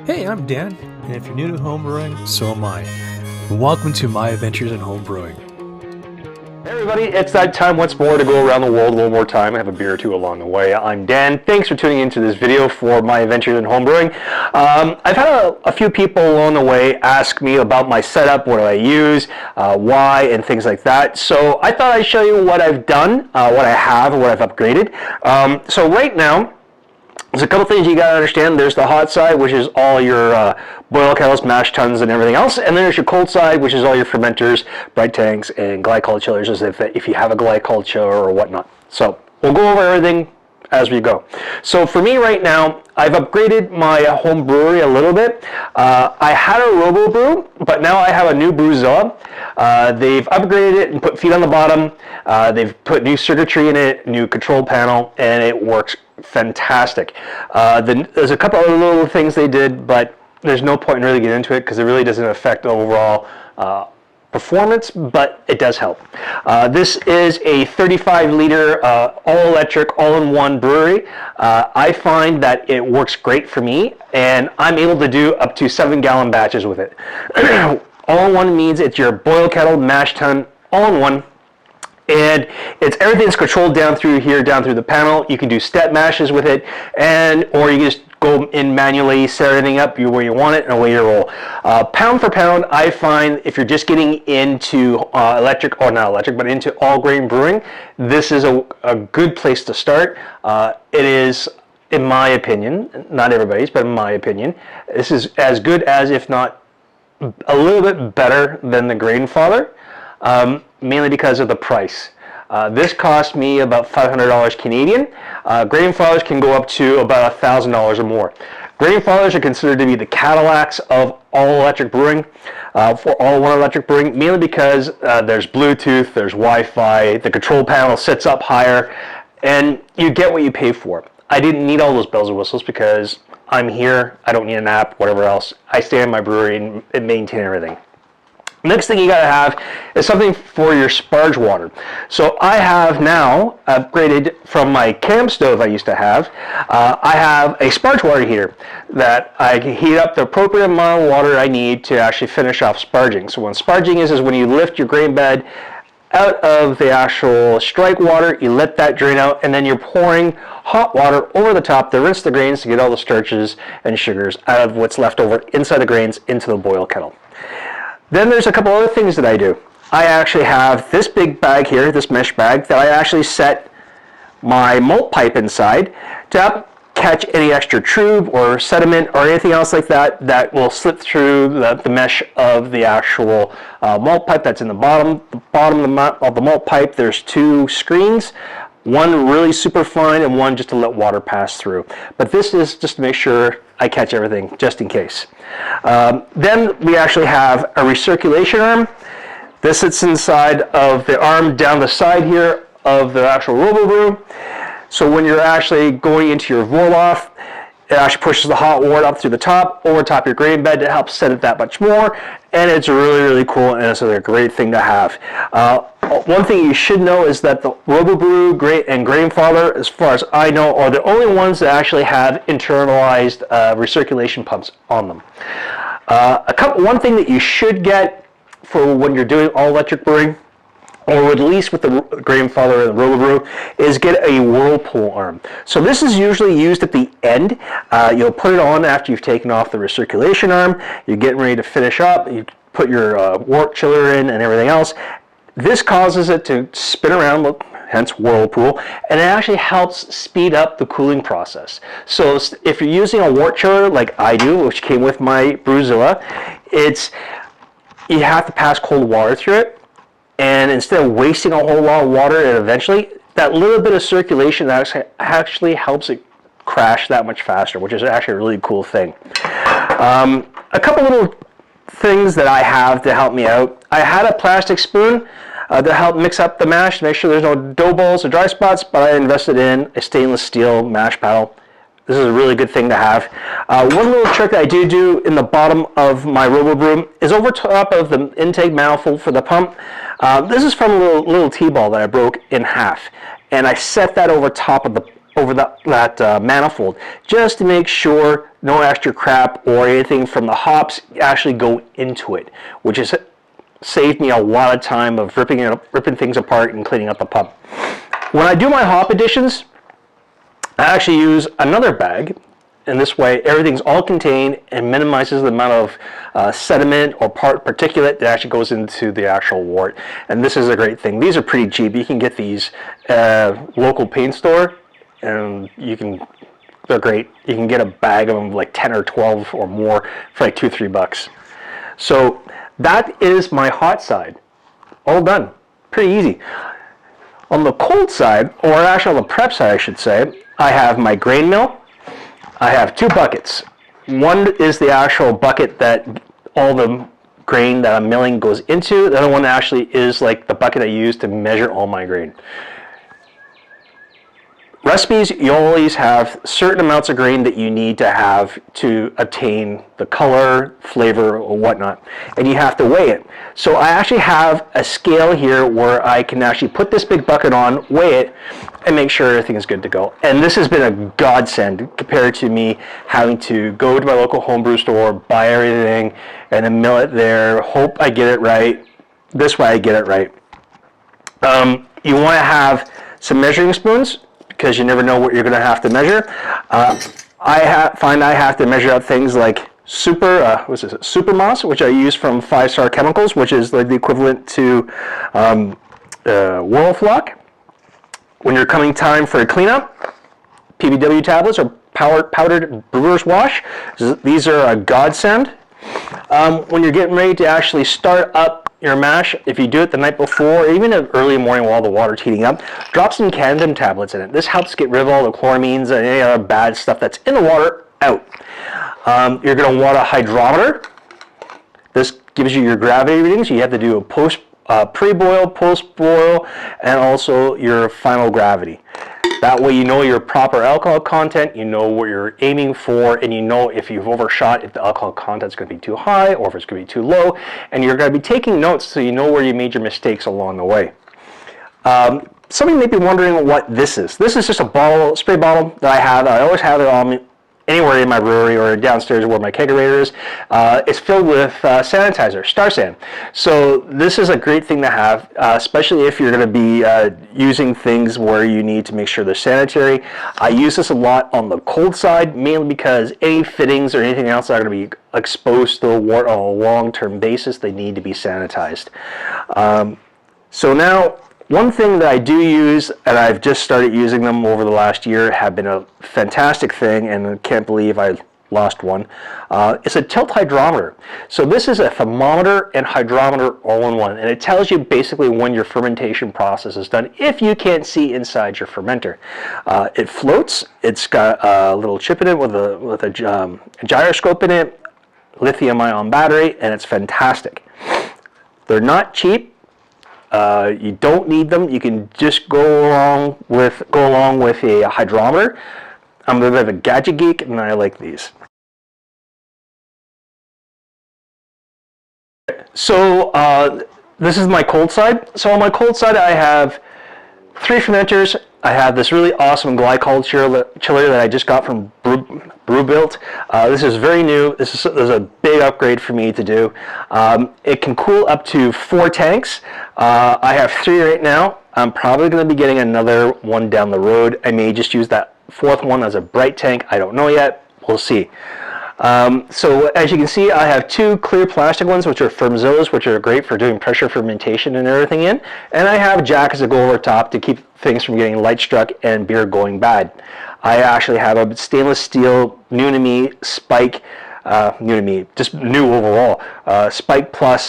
Hey, I'm Dan, and if you're new to home brewing, so am I. Welcome to my adventures in home brewing. Hey everybody, it's that time once more to go around the world one more time. I have a beer or two along the way. I'm Dan. Thanks for tuning into this video for my adventures in home brewing. I've had a few people along the way ask me about my setup, what do I use, why, and things like that. So I thought I'd show you what I've done, what I have, and what I've upgraded. So right now, there's a couple things you got to understand. There's the hot side, which is all your boil kettles, mash tuns, and everything else. And then there's your cold side, which is all your fermenters, bright tanks, and glycol chillers, as if you have a glycol chiller or whatnot. So we'll go over everything as we go. So for me right now, I've upgraded my home brewery a little bit. I had a Robo Brew, but now I have a new Brewzilla. They've upgraded it and put feet on the bottom. They've put new circuitry in it, new control panel, and it works fantastic. There's a couple other little things they did, but there's no point in really getting into it because it really doesn't affect the overall performance, but it does help. This is a 35-liter all-electric, all-in-one brewery. I find that it works great for me, and I'm able to do up to 7-gallon batches with it. All-in-one means it's your boil kettle, mash tun, all-in-one. And everything's controlled down through here, down through the panel. You can do step mashes with it, or you can just go in manually, set everything up where you want it, and away you roll. Pound for pound, I find if you're just getting into electric, or not electric, but into all grain brewing, this is a good place to start. It is, in my opinion, not everybody's, but in my opinion, this is as good as, if not a little bit better than the Grainfather. Mainly because of the price. This cost me about $500 Canadian. Grainfathers can go up to about $1,000 or more. Grainfathers are considered to be the Cadillacs of all electric brewing, for all one electric brewing, mainly because there's Bluetooth, there's Wi-Fi, the control panel sits up higher, and you get what you pay for. I didn't need all those bells and whistles because I'm here, I don't need an app, whatever else. I stay in my brewery and maintain everything. Next thing you gotta have is something for your Sparge water. So I have now upgraded from my camp stove I used to have. I have a Sparge water heater that I can heat up the appropriate amount of water I need to actually finish off sparging. So when sparging is when you lift your grain bed out of the actual strike water, you let that drain out, and then you're pouring hot water over the top to rinse the grains to get all the starches and sugars out of what's left over inside the grains into the boil kettle. Then there's a couple other things that I do. I actually have this big bag here, this mesh bag, that I actually set my malt pipe inside to catch any extra trube or sediment or anything else like that that will slip through the mesh of the actual malt pipe that's in the bottom. The bottom of the malt pipe, there's two screens. One really super fine and one just to let water pass through. But this is just to make sure I catch everything, just in case. Then we actually have a recirculation arm. This sits inside of the arm down the side here of the actual Robo Brew. So when you're actually going into your Vorloff, it actually pushes the hot water up through the top, over top of your grain bed to help set it that much more. And it's really, really cool, and it's a great thing to have. One thing you should know is that the Robo Brew and Grainfather, as far as I know, are the only ones that actually have internalized recirculation pumps on them. One thing that you should get for when you're doing all electric brewing, or at least with the Grainfather and the Robo Brew, is get a Whirlpool Arm. So this is usually used at the end. You'll put it on after you've taken off the recirculation arm. You're getting ready to finish up. You put your wort chiller in and everything else. This causes it to spin around, hence Whirlpool, and it actually helps speed up the cooling process. So if you're using a wort chiller like I do, which came with my Brewzilla, you have to pass cold water through it. And instead of wasting a whole lot of water, and eventually that little bit of circulation actually helps it crash that much faster, which is actually a really cool thing. A couple little things that I have to help me out. I had a plastic spoon to help mix up the mash, to make sure there's no dough balls or dry spots, but I invested in a stainless steel mash paddle. This is a really good thing to have. One little trick that I do in the bottom of my Robo Brew is over top of the intake manifold for the pump. This is from a little T-ball that I broke in half, and I set that over top of over that manifold, just to make sure no extra crap or anything from the hops actually go into it, which has saved me a lot of time of ripping things apart and cleaning up the pump. When I do my hop additions, I actually use another bag, and this way everything's all contained and minimizes the amount of sediment or particulate that actually goes into the actual wort. And this is a great thing. These are pretty cheap. You can get these local paint store, and they're great. You can get a bag of them like 10 or 12 or more for like $2-3. So that is my hot side. All done. Pretty easy. On the cold side, or actually on the prep side I should say, I have my grain mill. I have 2 buckets. One is the actual bucket that all the grain that I'm milling goes into. The other one actually is like the bucket I use to measure all my grain. Recipes, you always have certain amounts of grain that you need to have to attain the color, flavor, or whatnot, and you have to weigh it. So I actually have a scale here where I can actually put this big bucket on, weigh it, and make sure everything is good to go. And this has been a godsend compared to me having to go to my local homebrew store, buy everything, and then mill it there, hope I get it right. This way I get it right. You want to have some measuring spoons, because you never know what you're going to have to measure. I find I have to measure out things like super moss, which I use from 5 Star Chemicals, which is like the equivalent to Whirlpool. When you're coming time for a cleanup, Pbw Tablets or powdered brewer's wash. These are a godsend. When you're getting ready to actually start up your mash, if you do it the night before, or even early morning while the water's heating up, drop some Pbw tablets in it. This helps get rid of all the chloramines and any other bad stuff that's in the water out. You're going to want a hydrometer. This gives you your gravity readings. You have to do a pre-boil, post-boil, and also your final gravity. That way you know your proper alcohol content, you know what you're aiming for, and you know if you've overshot, if the alcohol content is going to be too high or if it's going to be too low, and you're going to be taking notes so you know where you made your mistakes along the way. Somebody may be wondering what this is. This is just a spray bottle that I have. I always have it on me anywhere in my brewery or downstairs where my kegerator is. It's filled with sanitizer, Star San. So this is a great thing to have, especially if you're going to be using things where you need to make sure they're sanitary. I use this a lot on the cold side, mainly because any fittings or anything else that are going to be exposed to the wort on a long-term basis, they need to be sanitized. So now, one thing that I do use, and I've just started using them over the last year, have been a fantastic thing, and I can't believe I lost one. It's a tilt hydrometer. So this is a thermometer and hydrometer all in one, and it tells you basically when your fermentation process is done if you can't see inside your fermenter. It floats. It's got a little chip in it with a gyroscope in it, lithium-ion battery, and it's fantastic. They're not cheap. You don't need them. You can just go along with a hydrometer. I'm a bit of a gadget geek, and I like these. So this is my cold side. So on my cold side, I have 3 fermenters. I have this really awesome glycol chiller that I just got from Brewbuilt. This is very new. This is a big upgrade for me to do. It can cool up to 4 tanks. I have 3 right now. I'm probably going to be getting another one down the road. I may just use that 4th one as a bright tank. I don't know yet. We'll see. So as you can see, I have 2 clear plastic ones, which are Fermzillas, which are great for doing pressure fermentation and everything in. And I have jackets that go over top to keep things from getting light struck and beer going bad. I actually have a stainless steel, new to me, Spike, new to me, just new overall, Spike Plus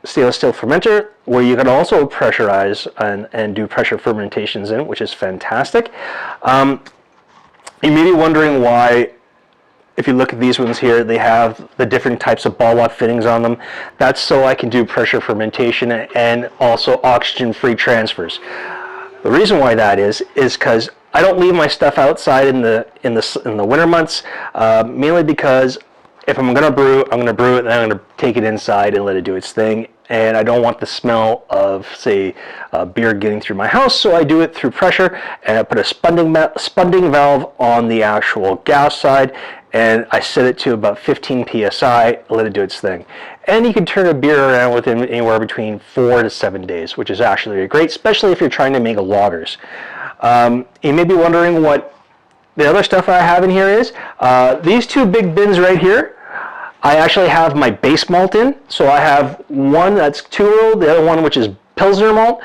stainless steel fermenter, where you can also pressurize and do pressure fermentations in, which is fantastic. You may be wondering why, if you look at these ones here, they have the different types of ball lock fittings on them. That's so I can do pressure fermentation and also oxygen-free transfers. The reason why that is because I don't leave my stuff outside in the winter months, mainly because if I'm gonna brew, I'm gonna brew it, and then I'm gonna take it inside and let it do its thing. And I don't want the smell of, say, beer getting through my house, so I do it through pressure, and I put a spunding valve on the actual gas side, and I set it to about 15 psi, let it do its thing. And you can turn a beer around within anywhere between 4 to 7 days, which is actually great, especially if you're trying to make lagers. You may be wondering what the other stuff I have in here is. These two big bins right here, I actually have my base malt in. So I have one that's 2-year-old, the other one which is Pilsner malt.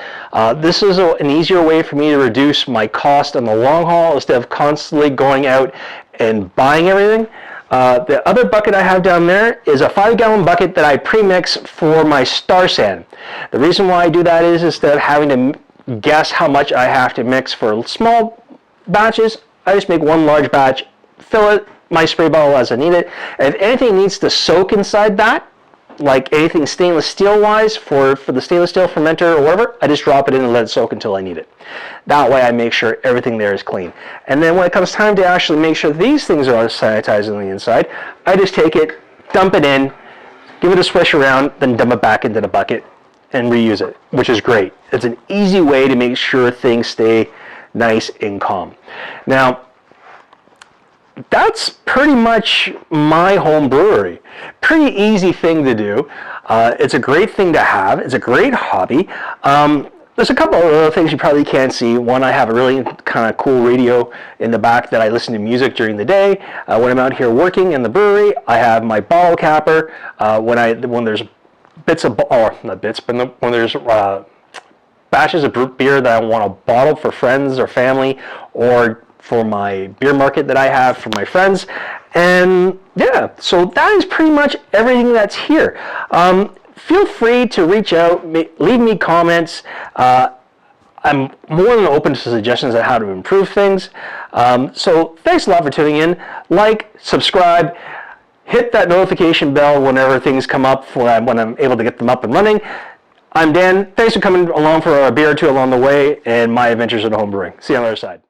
This is an easier way for me to reduce my cost on the long haul instead of constantly going out and buying everything. The other bucket I have down there is a 5-gallon bucket that I pre-mix for my Star San. The reason why I do that is instead of having to guess how much I have to mix for small batches, I just make one large batch, fill it, my spray bottle as I need it. And if anything needs to soak inside that, like anything stainless steel wise for the stainless steel fermenter or whatever, I just drop it in and let it soak until I need it. That way I make sure everything there is clean. And then when it comes time to actually make sure these things are sanitized on the inside, I just take it, dump it in, give it a swish around, then dump it back into the bucket and reuse it, which is great. It's an easy way to make sure things stay nice and calm. Now, that's pretty much my home brewery. Pretty easy thing to do. It's a great thing to have. It's a great hobby. There's a couple of other things you probably can't see. One, I have a really kind of cool radio in the back that I listen to music during the day. When I'm out here working in the brewery, I have my bottle capper. When there's bits of, or not bits, but when there's batches of beer that I want to bottle for friends or family, or for my beer market that I have for my friends. And yeah, so that is pretty much everything that's here. Feel free to reach out, leave me comments. I'm more than open to suggestions on how to improve things. So thanks a lot for tuning in. Like, subscribe, hit that notification bell whenever things come up when I'm able to get them up and running. I'm Dan. Thanks for coming along for a beer or two along the way and my adventures in home brewing. See you on the other side.